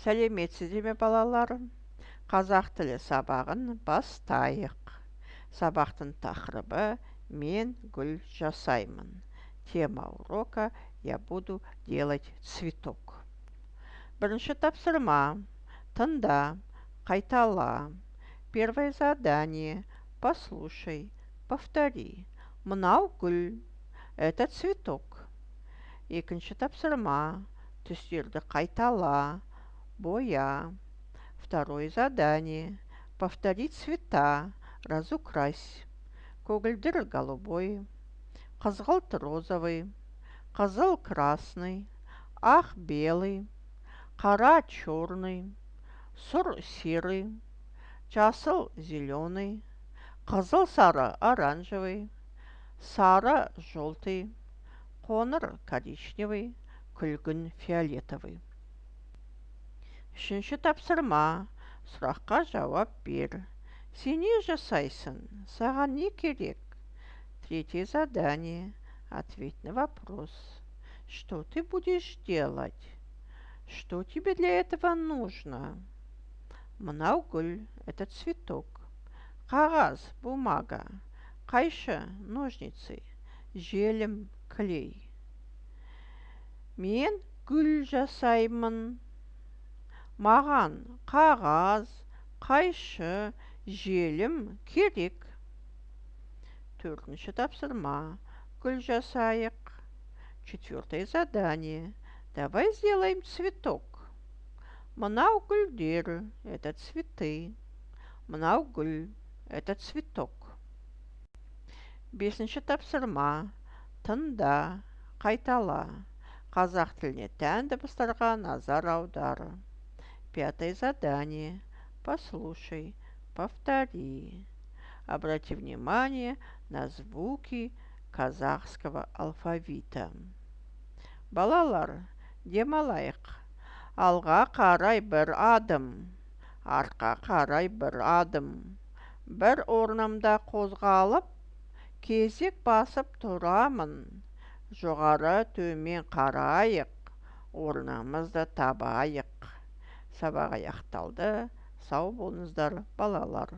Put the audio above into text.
Сәлеметсіздер ме балаларым? Қазақ тілі сабағын бастайық. Сабақтың тақырыбы «Мен гүл жасаймын». Тема урока «Я буду делать цветок». Бірінші тапсырма. Тыңда, қайтала. Первое задание. Послушай, повтори. Мынау гүл, это цветок. Екінші тапсырма. Түстерді қайтала. Боя. Второе задание. Повтори цвета. Разукрась. Көгілдір голубой, қызғылт розовый, қызыл красный, ақ белый, қара черный, сұр серый, жасыл зеленый, қызыл сары оранжевый, сары желтый, қоңыр коричневый, күлгін фиолетовый. Үшінші тапсырма. Сұраққа жауап бер. Сен не жасайсың? Саған не керек? Третье задание. Ответь на вопрос. Что ты будешь делать? Что тебе для этого нужно? Мынау гүл, это цветок. Қағаз, бумага. Қайшы, ножницы. Желім, клей. Мен гүл жасаймын. Маған қағаз, қайшы, желім керек. Төртінші тапсырма. Гүл жасайық. Четвертое задание. Давай сделаем цветок. Мынау гүлдер, это цветы. Мынау гүл, это цветок. Бесінші тапсырма. Тыңда, қайтала. Қазақ тіліне тән дыбыстарға назар аудар. Пятое задание. Послушай, повтори. Обрати внимание на звуки казахского алфавита. Балалар, демалайық. Алға қарай бір адым, артқа қарай бір адым. Бір орнымда қозғалып, кезек басып тұрамын. Жоғары төмен қарайық, орнымызды табайық. Сабақ аяқталды. Сау болыңыздар, балалар.